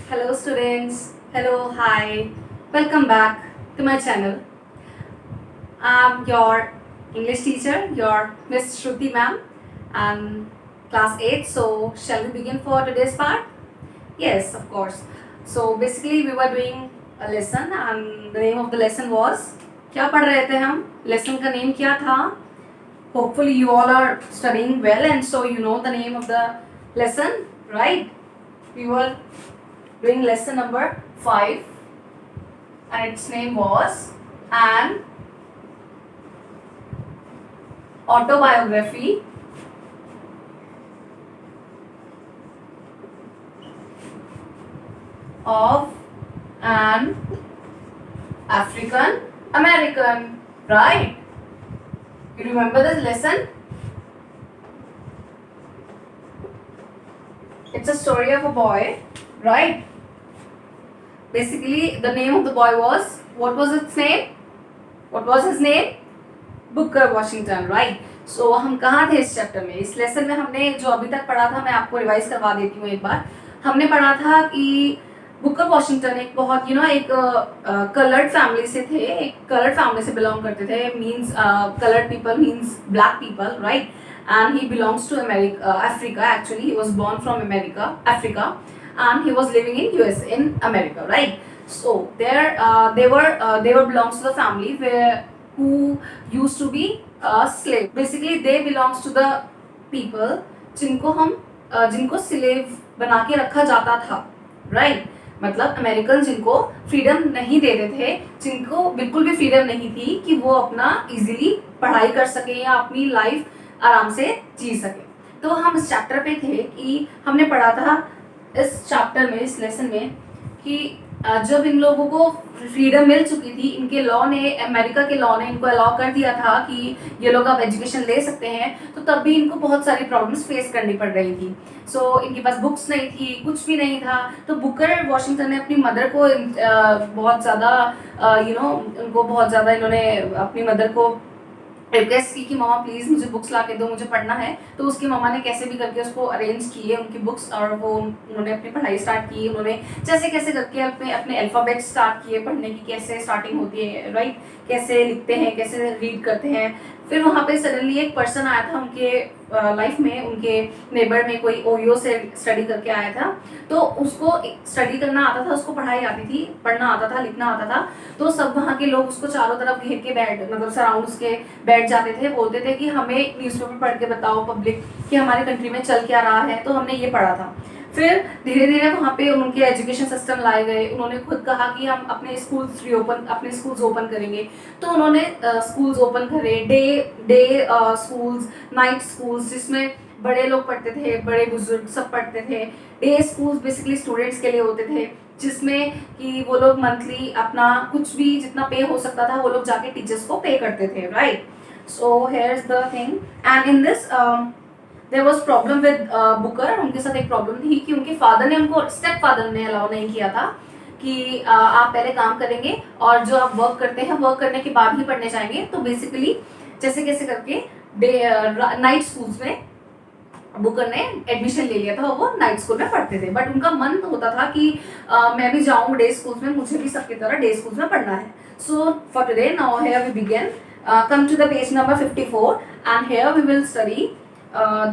Hello students, hello, hi, welcome back to my channel. I'm your English teacher, your Miss Shruti ma'am. I'm class 8, so shall we begin for today's part? Yes, of course. So basically we were doing a lesson and the name of the lesson was, क्या पढ़ रहे थे हम? Lesson का name क्या था? Hopefully you all are studying well and so you know the name of the lesson, right? We were doing lesson number 5 and its name was An Autobiography of an African American, right? You remember this lesson? It's a story of a boy, right? Basically the name of the boy was, what was its name? What was his name? Booker Washington, right. So हम कहाँ थे इस chapter में? इस lesson में हमने जो अभी तक पढ़ा था मैं आपको रिवाइज करवा देती हूँ एक बार. हमने पढ़ा था कि बुकर वॉशिंगटन एक बहुत एक कलर्ड फैमिली से थे, एक कलर्ड फैमिली से बिलोंग करते थे. Means coloured people means black people, right. And he belongs to Africa. Actually he was born from Africa and he was living in US in America, right? So there they were belongs to the family who used to be a slave. Basically they belongs to the people जिनको slave बना के रखा जाता था, right? मतलब American जिनको freedom नहीं देते थे, जिनको बिल्कुल भी फ्रीडम नहीं थी कि वो अपना इजीली पढ़ाई कर सके या अपनी लाइफ आराम से जी सके. तो हम इस चैप्टर पे थे कि हमने पढ़ा था इस चैप्टर में, इस लेसन में, कि जब इन लोगों को फ्रीडम मिल चुकी थी, इनके लॉ ने, अमेरिका के लॉ ने इनको अलाउ कर दिया था कि ये लोग अब एजुकेशन ले सकते हैं, तो तब भी इनको बहुत सारी प्रॉब्लम्स फेस करनी पड़ रही थी. सो इनके पास बुक्स नहीं थी, कुछ भी नहीं था. तो बुकर वॉशिंगटन ने अपनी मदर को बहुत ज़्यादा उनको बहुत ज़्यादा इन्होंने अपनी मदर को रिक्वेस्ट की कि मामा प्लीज़ मुझे बुक्स ला के दो, मुझे पढ़ना है. तो उसकी मामा ने कैसे भी करके उसको अरेंज किए उनकी बुक्स और वो उन्होंने अपनी पढ़ाई स्टार्ट की. उन्होंने जैसे कैसे करके अपने अल्फ़ाबेट स्टार्ट किए पढ़ने की, कैसे स्टार्टिंग होती है, राइट, कैसे लिखते हैं, कैसे रीड करते हैं. फिर वहाँ पे सडनली एक पर्सन आया था उनके लाइफ में, उनके नेबर में कोई ओयो से स्टडी करके आया था. तो उसको स्टडी करना आता था, उसको पढ़ाई आती थी, पढ़ना आता था, लिखना आता था. तो सब वहाँ के लोग उसको चारों तरफ घेर के मतलब सराउंड उसके बैठ जाते थे, बोलते थे कि हमें न्यूज़पेपर पढ़ के बताओ पब्लिक कि हमारे कंट्री में चल क्या रहा है. तो हमने ये पढ़ा था. फिर धीरे धीरे वहाँ पे उनके एजुकेशन सिस्टम लाए गए. उन्होंने खुद कहा कि हम अपने स्कूल्स ओपन करेंगे. तो उन्होंने स्कूल्स ओपन करे, डे स्कूल्स, नाइट स्कूल्स, जिसमें बड़े लोग पढ़ते थे, बड़े बुजुर्ग सब पढ़ते थे. डे स्कूल्स बेसिकली स्टूडेंट्स के लिए होते थे, जिसमें कि वो लोग मंथली अपना कुछ भी जितना पे हो सकता था वो लोग जाके टीचर्स को पे करते थे, right. So here is the thing. And in this there was problem with Booker. उनके साथ एक प्रॉब्लम थी कि उनके फादर ने उनको, स्टेप फादर ने अलाउ नहीं किया था कि आप पहले काम करेंगे और जो आप वर्क करते हैं वर्क करने के बाद ही पढ़ने जाएंगे. तो बेसिकली जैसे कैसे करके नाइट स्कूल्स में बुकर ने एडमिशन ले लिया था, वो नाइट स्कूल में पढ़ते थे. बट उनका मन तो होता था कि मैं भी जाऊँ डे स्कूल्स में, मुझे भी सबकी तरह डे स्कूल्स में पढ़ना है. So for today now here we begin. Come to the page number 54 and here we will study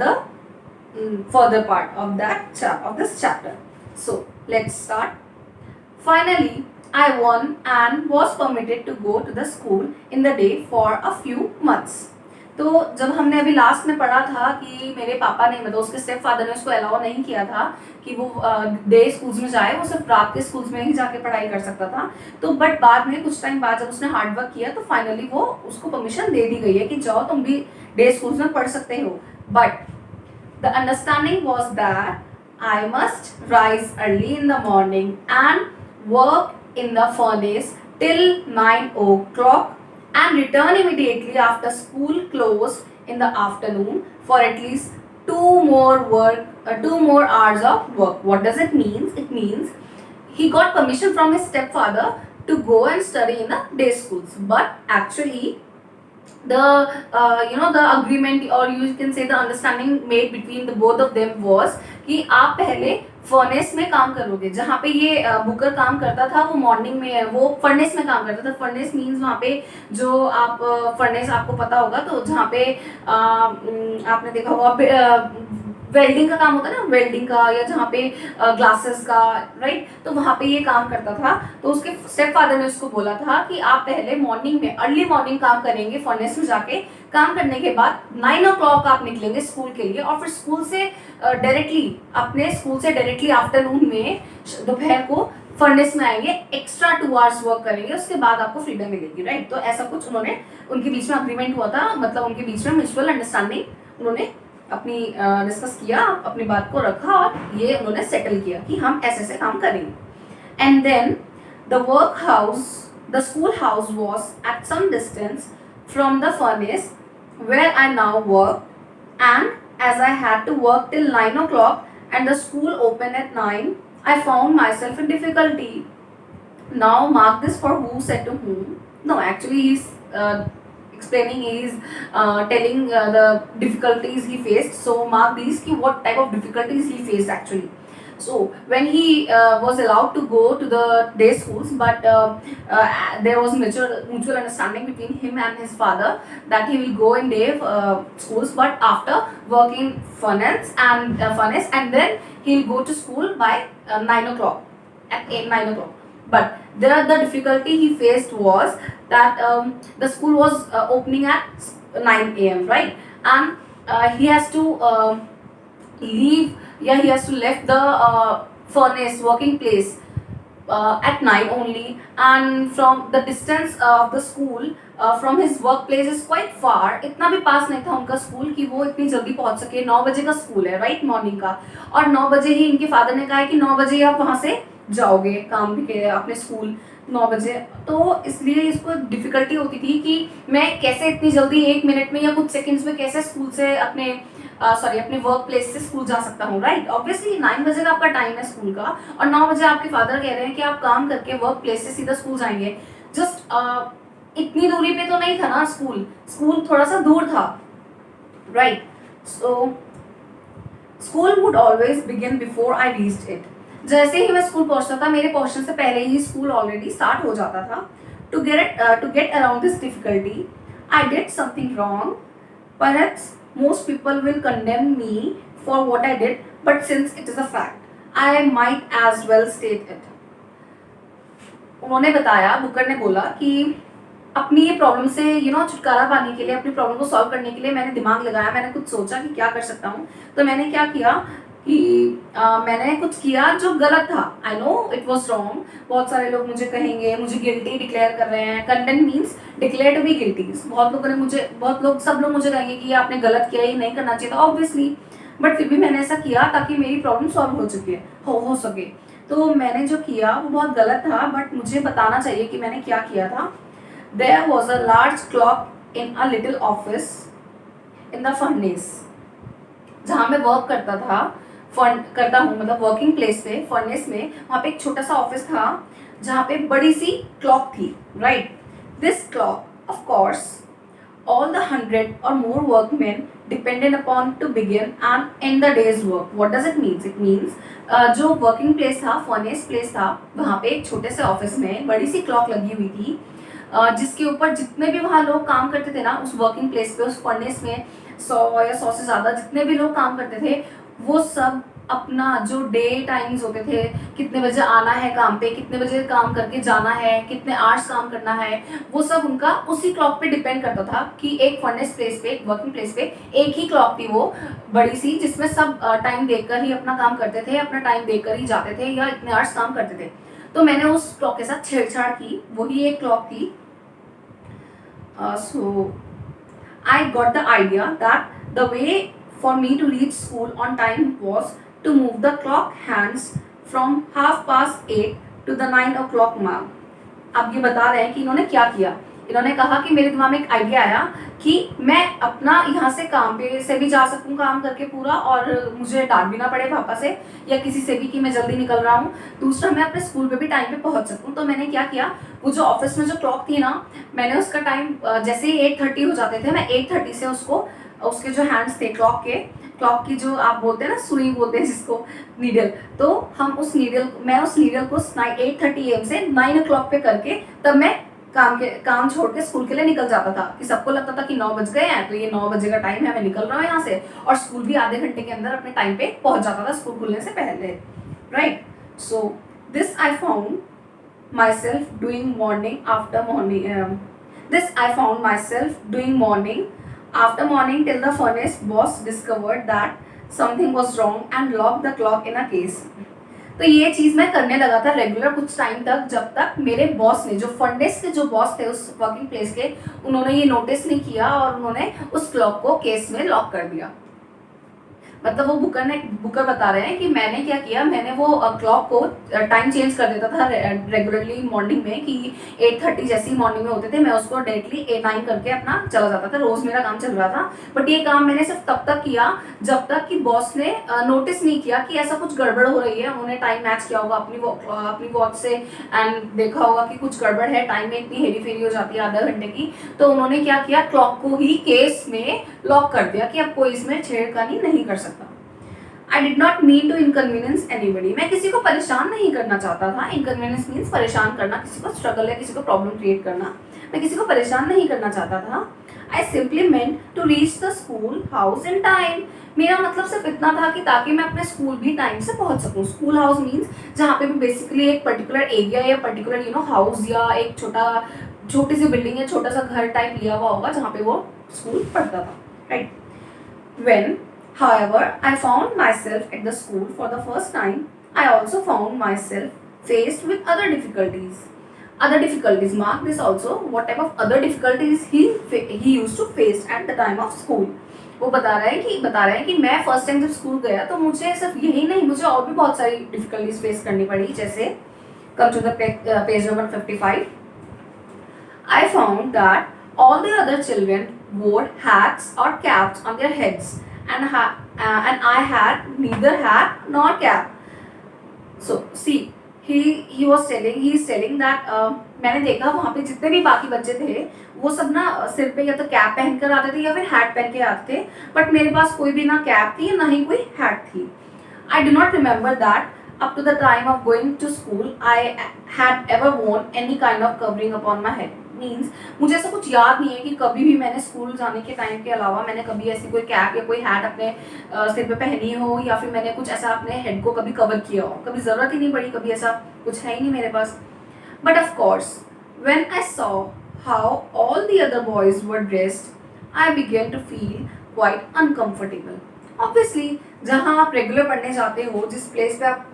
the further part of this chapter. So let's start. Finally, I won and was permitted to go to the school in the day for a few months. तो जब हमने अभी last में पढ़ा था कि मेरे पापा ने, मतलब उसके स्टेप फादर ने उसको अलाउ नहीं किया था कि वो डे स्कूल्स में जाए, वो सिर्फ रात के स्कूल्स में ही जाके पढ़ाई कर सकता था. तो बट बाद में कुछ टाइम बाद जब उसने हार्ड वर्क किया तो फाइनली वो उसको परमिशन दे दी गई है कि जाओ तुम भी डे स्कूल्स में पढ़ सकते हो. But the understanding was that I must rise early in the morning and work in the furnace till 9 o'clock and return immediately after school closed in the afternoon for at least 2 more hours of work. What does it mean? It means he got permission from his stepfather to go and study in the day schools, but actually the agreement, or you can say the understanding made between the both of them was कि आप पहले furnace में काम करोगे। जहाँ पे ये Booker काम करता था वो मॉर्निंग में, वो फर्नेस में काम करता था। फर्नेस मीन्स वहाँ पे जो आप फर्नेस आपको पता होगा, तो जहाँ पे आपने देखा होगा वेल्डिंग का काम होता है ना, वेल्डिंग का, या जहाँ पे ग्लासेस का, राइट, तो वहाँ पे ये काम करता था। तो उसके स्टेप फादर ने उसको बोला था कि आप पहले मॉर्निंग में, अर्ली मॉर्निंग काम करेंगे फर्नेस में जाके। काम करने के बाद 9 o'clock आप निकलेंगे स्कूल के लिए, और फिर स्कूल से डायरेक्टली, अपने स्कूल से डायरेक्टली आफ्टरनून में, दोपहर को फर्नेस में आएंगे, एक्स्ट्रा 2 hours वर्क करेंगे, उसके बाद आपको फ्रीडम मिलेगी, राइट। तो ऐसा कुछ उन्होंने, उनके बीच में अग्रीमेंट हुआ था, मतलब उनके बीच में म्यूचुअल अंडरस्टैंडिंग, उन्होंने अपनी डिस्कस किया, अपनी बात को रखा, और ये उन्होंने सेटल किया कि हम ऐसे ऐसे काम करेंगे। And then the work house, the school house was at some distance from the furnace where I now work, and as I had to work till 9 o'clock and the school opened at 9, I found myself in difficulty. Now mark this for who said to whom. No, actually he's explaining, he's telling the difficulties he faced. So mark these ki what type of difficulties he faced actually. So when he was allowed to go to the day schools, but there was mutual understanding between him and his father that he will go in day schools, but after working furnace, and then he'll go to school by 9 o'clock, at 9 o'clock. But there the difficulty he faced was that the school was opening at 9 a.m., right, and he has to leave, yeah, he has to left the furnace working place at 9 only, and from the distance of the school from his workplace is quite far. इतना भी पास नहीं था उनका school कि वो इतनी जल्दी पहुंच सके। 9 बजे का स्कूल है, राइट, मॉर्निंग का, और 9 बजे ही इनके फादर ने कहा है कि 9 बजे आप वहां से जाओगे काम के अपने स्कूल 9 बजे। तो इसलिए इसको डिफिकल्टी होती थी कि मैं कैसे इतनी जल्दी 1 मिनट में या कुछ सेकंड्स में कैसे स्कूल से अपने अपने वर्क प्लेस से स्कूल जा सकता हूँ, राइट। ऑब्वियसली 9 बजे का आपका टाइम है स्कूल का, और 9 बजे आपके फादर कह रहे हैं कि आप काम करके वर्क प्लेस से सीधा स्कूल जाएंगे। जस्ट इतनी दूरी पे तो नहीं था ना स्कूल, स्कूल थोड़ा सा दूर था, right. So school would always begin before I reached it. जैसे ही मैं स्कूल पहुंचता था, मेरे पहुंचने से पहले ही स्कूल ऑलरेडी स्टार्ट हो जाता था। To get around this difficulty I did something wrong, perhaps most people will condemn me for what I did, but since it is a fact, I might as well state it. उन्होंने बताया, Booker ने बोला कि अपनी ये problem से छुटकारा पाने के लिए, अपनी प्रॉब्लम को सॉल्व करने के लिए मैंने दिमाग लगाया, मैंने कुछ सोचा कि क्या कर सकता हूँ। तो मैंने क्या किया कि मैंने कुछ किया जो गलत था। I know it was wrong. बहुत सारे लोग मुझे कहेंगे, मुझे गिल्टी डिक्लेयर कर रहे हैं। Condemn means declare to be guilty. सब लोग मुझे कहेंगे कि आपने गलत किया, ये नहीं करना चाहिए था ऑब्वियसली, बट फिर भी मैंने ऐसा किया ताकि मेरी प्रॉब्लम सॉल्व हो सके। तो मैंने जो किया वो बहुत गलत था, बट मुझे बताना चाहिए कि मैंने क्या किया था। There was a large clock in a little office in the furnace. जहाँ मैं वर्क करता हूँ मतलब वर्किंग प्लेस पे, फर्नेस में, वहाँ पे एक छोटा सा ऑफिस था जहाँ पे बड़ी सी क्लॉक थी, right. This clock of course all the 100 or more workmen depended upon to begin and end the day's work. What does it mean? It means जो वर्किंग प्लेस था, फर्नेस प्लेस था, वहाँ पे एक छोटे से ऑफिस में बड़ी सी क्लॉक लगी हुई थी, जिसके ऊपर जितने भी वहाँ लोग काम करते थे ना, उस वर्किंग प्लेस पे, उस फर्नेस में 100 या 100 से ज़्यादा जितने भी लोग काम करते थे, वो सब अपना जो डे टाइमिंग्स होते थे, कितने बजे आना है काम पे, कितने बजे काम करके जाना है, कितने आवर्स काम करना है, वो सब उनका उसी क्लॉक पे डिपेंड करता था। कि एक फर्नेस प्लेस पे, एक वर्किंग प्लेस पे एक ही क्लॉक थी वो बड़ी सी, जिसमें सब टाइम देखकर ही अपना काम करते थे, अपना टाइम देखकर ही जाते थे या इतने आवर्स काम करते थे। तो मैंने उस क्लॉक के साथ छेड़छाड़ की, वही एक क्लॉक थी। So I got the idea that the way for me to reach school on time was to move the clock hands from 8:30 to the 9 o'clock mark. अब ये बता रहे हैं कि इन्होंने क्या किया। इन्होंने कहा कि मेरे दिमाग में एक आइडिया आया कि मैं अपना यहाँ से काम पे से भी जा सकूँ काम करके पूरा, और मुझे डांट भी ना पड़े पापा से या किसी से भी कि मैं जल्दी निकल रहा हूँ। दूसरा, मैं अपने स्कूल पे भी टाइम पे पहुँच सकूँ। तो मैंने क्या किया, वो जो ऑफिस में जो क्लॉक थी ना, मैंने उसका टाइम जैसे ही 8:30 हो जाते थे, मैं 8:30 से उसके जो हैंड्स थे क्लॉक क्लॉक की जो आप बोलते हैं ना सुई बोलते हैं जिसको, नीडल, तो मैं उस नीडल को 8:30 AM से 9 o'clock पे करके तब मैं काम छोड़ के स्कूल के लिए निकल जाता था। कि सबको लगता था कि 9 बज गए हैं तो ये 9 बजे का टाइम है, मैं निकल रहा हूँ यहाँ से, और स्कूल भी आधे घंटे के अंदर अपने टाइम पे पहुंच जाता था स्कूल खुलने से पहले, right. So this I found myself doing morning after morning this I found myself doing morning after morning till the furnace boss discovered that something was wrong and locked the clock in a case। तो ये चीज़ मैं करने लगा था regular कुछ time तक, जब तक मेरे बॉस ने, जो फर्नेस के जो बॉस थे उस वर्किंग प्लेस के, उन्होंने ये नोटिस नहीं किया और उन्होंने उस क्लॉक को केस में लॉक कर दिया। मतलब वो बुकर बता रहे हैं कि मैंने क्या किया, मैंने वो क्लॉक को टाइम चेंज कर देता था रेगुलरली मॉर्निंग में, कि 8:30 जैसे ही मॉर्निंग में होते थे मैं उसको डायरेक्टली 9 करके अपना चला जाता था, रोज मेरा काम चल रहा था। बट ये काम मैंने सिर्फ तब तक किया जब तक कि बॉस ने नोटिस नहीं किया कि ऐसा कुछ गड़बड़ हो रही है। उन्होंने टाइम मैच किया होगा अपनी वॉच से एंड देखा होगा कि कुछ गड़बड़ है, टाइम में इतनी हेरी फेरी हो जाती है आधा घंटे की, तो उन्होंने क्या किया, क्लॉक को ही केस में लॉक कर दिया कि अब कोई इसमें छेड़खानी नहीं कर सकता। I did not mean to inconvenience anybody। मैं किसी को परेशान नहीं करना चाहता था। Inconvenience means परेशान करना, किसी को स्ट्रगल या किसी को प्रॉब्लम क्रिएट करना। मैं किसी को परेशान नहीं करना चाहता था। I simply meant to reach the school house in time। मेरा मतलब सिर्फ इतना था कि ताकि मैं अपने स्कूल भी टाइम से पहुंच सकूं। स्कूल हाउस मीन्स जहाँ पे भी बेसिकली एक पर्टिकुलर एरिया या पर्टिकुलर हाउस या एक छोटी सी बिल्डिंग या छोटा सा घर टाइप लिया हुआ होगा जहाँ पे वो स्कूल पढ़ता था, right. When however I found myself at the school for the first time, I also found myself faced with other difficulties। Other difficulties, mark this also, what type of other difficulties he used to face at the time of school। वो बता रहे हैं कि मैं first time जब school गया तो मुझे सिर्फ यही नहीं, मुझे और भी बहुत सारी डिफिकल्टीज फेस करनी पड़ी। जैसे come to the page number 55। I found that all the other children wore hats or caps on their heads and I had neither hat nor cap। So see, he is telling that मैंने देखा वहाँ पे जितने भी बाकी बच्चे थे वो सब ना सिर पे या तो कैप पहन कर आते थे या फिर हैट पहन के आते थे, बट मेरे पास कोई भी ना कैप थी ना ही कोई हैट थी। I do not remember that up to the time of going to school I had ever worn any kind of covering upon my head। Means मुझे ऐसा कुछ याद नहीं है कि कभी भी मैंने स्कूल जाने के टाइम के अलावा मैंने कभी ऐसी कोई कैप या कोई हैट अपने सिर पे पहनी हो या फिर मैंने कुछ ऐसा अपने हेड को कभी कवर किया हो। कभी ज़रूरत ही नहीं पड़ी, कभी ऐसा कुछ है ही नहीं मेरे पास। But of course when I saw how all the other boys were dressed I began to feel quite uncomfortable. Obviously जहाँ आप रेगुलर पढ़ने जाते हो, जिस प्लेस पे आप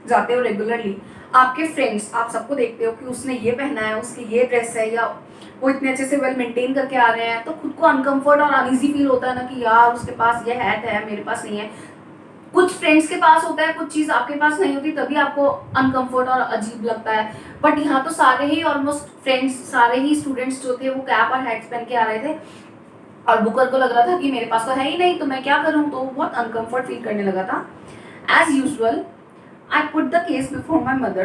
जाते हो रेगुलरली, आपके फ्रेंड्स आप सबको देखते हो कि उसने ये पहना है, उसकी ये ड्रेस है, या वो इतने अच्छे से वेल मेंटेन करके आ रहे हैं, तो खुद को अनकंफर्ट और अनईजी फील होता है ना कि यार उसके पास ये हैट है मेरे पास नहीं है। कुछ फ्रेंड्स के पास होता है, कुछ चीज़ आपके पास नहीं होती, तभी आपको अनकंफर्ट और अजीब लगता है। बट यहाँ तो सारे ही ऑलमोस्ट फ्रेंड्स, सारे ही स्टूडेंट्स जो थे वो कैप और हैट्स पहन के आ रहे थे और बुकर को लग रहा था कि मेरे पास तो है ही नहीं तो मैं क्या करूँ, तो बहुत अनकंफर्ट फील करने लगा था। As usual I put the case before my mother।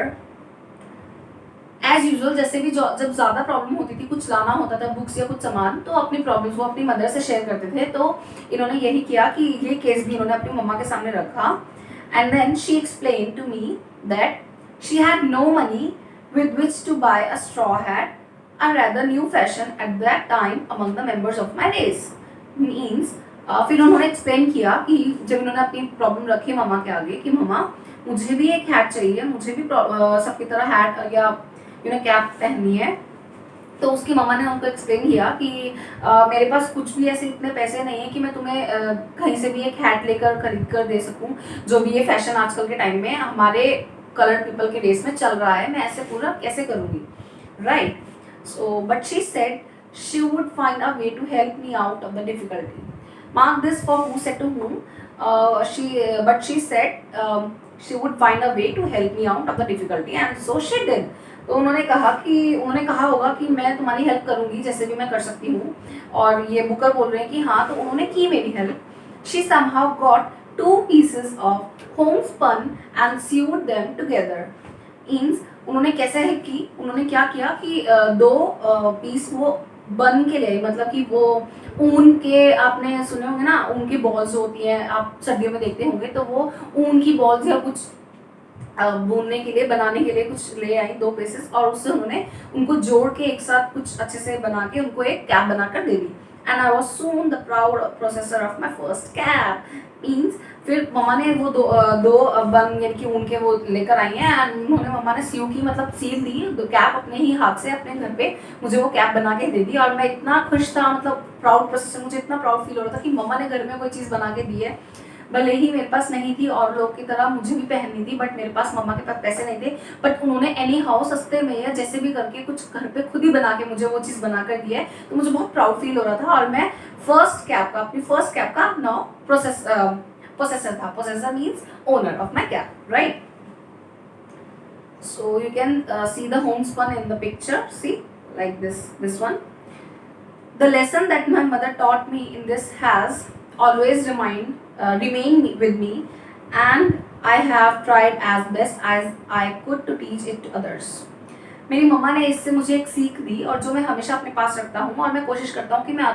As usual जैसे भी जब ज़्यादा प्रॉब्लम होती थी, कुछ लाना होता था बुक्स या कुछ सामान, तो अपनी प्रॉब्लम्स वो अपनी मदर से शेयर करते थे। तो इन्होंने यही किया कि ये केस भी इन्होंने अपनी मम्मा के सामने रखा। And then she explain to me that she had no money with which to buy a straw hat, a rather new fashion at that time among the members of my race। Means फिर उन्होंने explain किया कि जब इन्होंने अपनी problem रखी मम्मा के आगे कि मम्मा मुझे भी एक हैट चाहिए, मुझे भी सबकी तरह हैट या कैप पहननी है, तो उसकी मम्मा ने उनको एक्सप्लेन किया कि मेरे पास कुछ भी ऐसे इतने पैसे नहीं है कि मैं तुम्हें कहीं से भी एक हैट लेकर खरीद कर दे सकूं। जो भी ये फैशन आजकल के टाइम में हमारे कलर्ड पीपल के रेस में चल रहा है, मैं ऐसे पूरा कैसे करूँगी, right. So but she said she would find a way to help me out of the difficulty. Mark this for who said to whom। she said she would find a way to help me out of the difficulty and so she did। तो उन्होंने कहा होगा कि मैं तुम्हारी help करूंगी जैसे भी मैं कर सकती हूँ, और ये बुकर बोल रहे हैं कि हाँ, तो उन्होंने की मेरी help. She somehow got 2 pieces of homespun and sewed them together। Means उन्होंने कैसे हेल्प की, उन्होंने क्या किया कि 2 पीस वो बन के ले आई, मतलब कि वो ऊन के, आपने सुने होंगे ना ऊन की बॉल्स होती हैं, आप सर्दियों में देखते होंगे, तो वो ऊन की बॉल्स या कुछ बुनने के लिए, बनाने के लिए कुछ ले आई 2 पीसेस, और उससे उन्होंने उनको जोड़ के एक साथ कुछ अच्छे से बना के उनको एक कैप बनाकर दे दी। And I was soon the proud processor of my first cap. Means फिर मम्मा ने वो दो बन यानी कि उनके वो लेकर आई हैं, एंड उन्होंने, मम्मा ने सीव की, मतलब सील दी कैप अपने ही हाथ से अपने घर पे मुझे वो कैप बना के दे दी। और मैं इतना खुश था, मतलब प्राउड प्रोसेसर, मुझे इतना प्राउड फील हो रहा था कि मम्मा ने घर में कोई चीज़ बना के दी है। भले ही मेरे पास नहीं थी और लोग की तरह मुझे भी पहननी थी, बट मेरे पास, मम्मा के पास पैसे नहीं थे, बट उन्होंने एनी हाउ सस्ते में या जैसे भी करके कुछ घर पे खुद ही बना के मुझे वो चीज़ बना कर दी है। तो मुझे बहुत प्राउड फील हो रहा था। और मैं अपनी फर्स्ट कैप का नाउ पोसेसर था। Possessor means owner of my cap, right? So you can see the homespun in the picture, see, like this one. The lesson that my mother taught me in this has always remained with me, and I have tried as best as I could to teach it to others. मेरी मम्मा ने इससे मुझे एक सीख दी, और जो मैं हमेशा अपने पास रखता हूँ, और मैं कोशिश करता हूँ कि मैं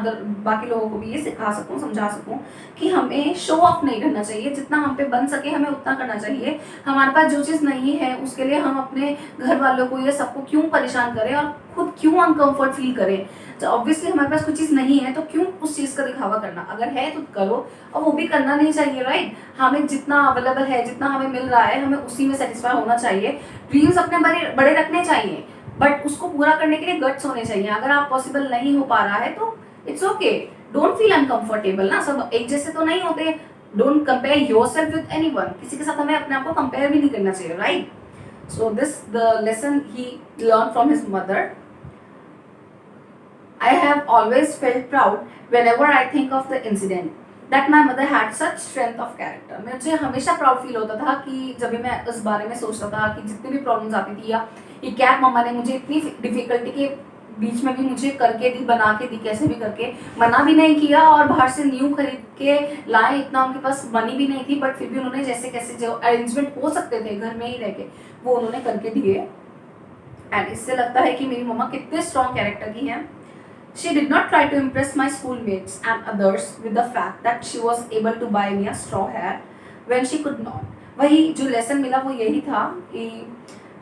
बाकी लोगों को भी ये सिखा सकूँ, समझा सकूँ कि हमें शो ऑफ नहीं करना चाहिए। जितना हम पे बन सके हमें उतना करना चाहिए। हमारे पास जो चीज़ नहीं है उसके लिए हम अपने घर वालों को या सबको क्यों परेशान करें और खुद क्यों अनकम्फर्ट फील करें। तो ऑब्वियसली हमारे पास कोई चीज़ नहीं है तो क्यों उस चीज़ का दिखावा करना, अगर है तो करो, और वो भी करना नहीं चाहिए, राइट? हमें जितना अवेलेबल है, जितना हमें मिल रहा है, हमें उसी में सेटिस्फाई होना चाहिए। ड्रीम्स अपने बड़े बड़े रखने चाहिए, बट उसको पूरा करने के लिए गट्स होने चाहिए। अगर आप पॉसिबल नहीं हो पा रहा है तो it's okay, don't feel uncomfortable ना, सब एक जैसे तो नहीं होते। Don't compare yourself with anyone, किसी के साथ हमें अपने आप को कंपेयर भी नहीं करना चाहिए, right? So this the lesson he learn from his mother. I have always felt proud whenever I think of the incident that my mother had such strength of character. मुझे हमेशा प्राउड फील होता था कि जब भी मैं इस बारे में सोचता था कि जितनी भी प्रॉब्लम्स आती थी, या ये कैप मम्मा ने मुझे इतनी डिफिकल्टी के बीच में भी मुझे करके दी, बना के दी, कैसे भी करके, मना भी नहीं किया, और बाहर से न्यू खरीद के लाए, इतना उनके पास मनी भी नहीं थी, बट फिर भी उन्होंने जैसे कैसे जो अरेंजमेंट हो सकते थे घर में ही रह के, वो उन्होंने करके दिए। एंड इससे लगता है कि मेरी मम्मा कितने स्ट्रॉन्ग कैरेक्टर की हैं। She did not try to impress my schoolmates and others with the fact that she was able to buy me a straw hat when she could not. वही जो लेसन मिला वो यही था कि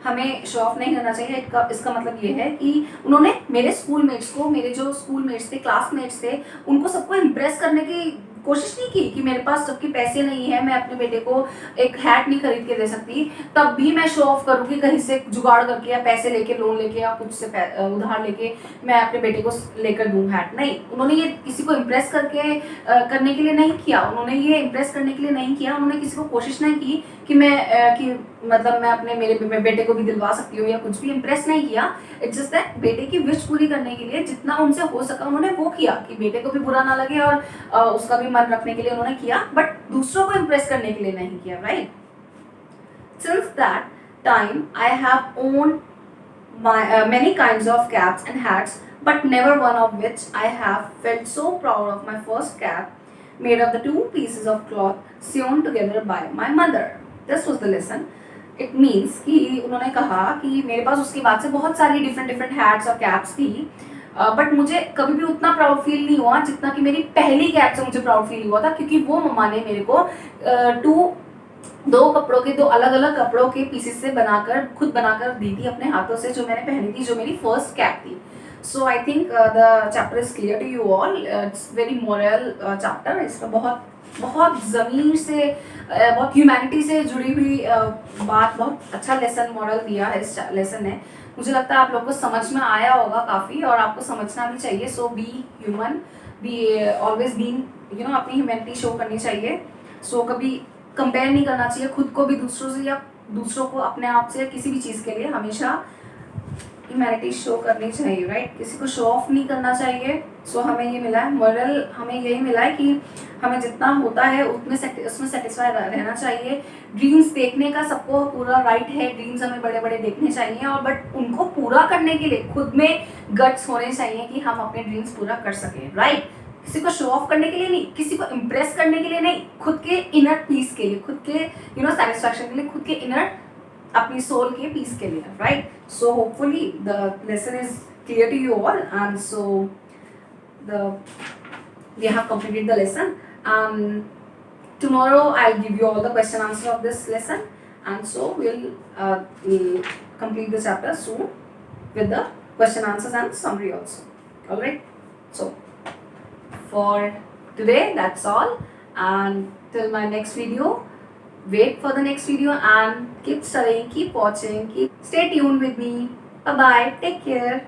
हमें शो ऑफ नहीं करना चाहिए। इसका मतलब ये है कि उन्होंने मेरे स्कूलमेट्स को, मेरे जो स्कूलमेट्स थे, क्लासमेट्स थे, उनको सबको इम्प्रेस करने की कोशिश नहीं की कि मेरे पास सबके पैसे नहीं है, मैं अपने बेटे को एक हैट नहीं खरीद के दे सकती, तब भी मैं शो ऑफ करूँगी कहीं से जुगाड़ करके या पैसे लेके, लोन लेके या कुछ से उधार लेके मैं अपने बेटे को लेकर दूँ हैट। नहीं, उन्होंने ये किसी को इम्प्रेस करके करने के लिए नहीं किया, उन्होंने ये इम्प्रेस करने के लिए नहीं किया, उन्होंने किसी को कोशिश नहीं की कि मतलब मैं अपने मेरे बेटे को भी दिलवा सकती हूँ या कुछ भी, इम्प्रेस नहीं किया। इट्स जस्ट दैट बेटे की विश पूरी करने के लिए जितना उनसे हो सका उन्होंने वो किया कि बेटे को भी बुरा ना लगे, और उसका भी मन रखने के लिए उन्होंने किया, बट दूसरों को इम्प्रेस करने के लिए नहीं किया, right? Since that time I have owned many kinds of caps and hats, but never one of which I have felt so proud of my first cap, made of the 2 pieces of cloth sewn together by my mother. This was the lesson. It means कि उन्होंने कहा कि मेरे पास उसके बाद से बहुत सारी डिफरेंट हैट्स और कैप्स थी, बट मुझे कभी भी उतना प्राउड फील नहीं हुआ जितना कि मेरी पहली कैप से मुझे प्राउड फील हुआ था, क्योंकि वो मम्मा ने मेरे को दो कपड़ों के, 2 अलग अलग कपड़ों के पीसेस से खुद बनाकर दी थी अपने हाथों से, जो मैंने पहनी थी, जो मेरी फर्स्ट कैप थी। So I think the chapter is clear to you all. It's very moral chapter. इसमें बहुत ज़मीर से, बहुत ह्यूमैनिटी से जुड़ी हुई बात, बहुत अच्छा लेसन, मॉरल दिया है इस लेसन ने। मुझे लगता है आप लोग को समझ में आया होगा काफ़ी, और आपको समझना भी चाहिए। So be human, be always being, अपनी ह्यूमैनिटी शो करनी चाहिए। सो कभी कंपेयर नहीं करना चाहिए खुद को भी दूसरों से, या दूसरों को अपने आप से, या किसी भी चीज़ के लिए हमेशा ह्यूमैनिटी शो करनी चाहिए, राइट? किसी को शो ऑफ नहीं करना चाहिए। सो हमें ये मिला है मॉरल, हमें यही मिला है कि हमें जितना होता है उसमें सेटिस्फाई रहना चाहिए। ड्रीम्स देखने का सबको पूरा राइट है, ड्रीम्स हमें बड़े बड़े देखने चाहिए, और बट उनको पूरा करने के लिए खुद में गट्स होने चाहिए कि हम अपने ड्रीम्स पूरा कर सकें, राइट? किसी को शो ऑफ करने के लिए नहीं, किसी को इम्प्रेस करने के लिए नहीं, खुद के इनर पीस के लिए, खुद के सेटिस्फैक्शन के लिए, खुद के इनर अपनी सोल के पीस के लिए, right? So hopefully the lesson is clear to you all, and so we have completed the lesson. Tomorrow I'll give you all the question answers of this lesson, and so we'll complete the chapter soon with the question answers and summary also. All right. So for today that's all, and till my next video, wait for the next video and keep studying, keep watching, stay tuned with me. Bye bye. Take care.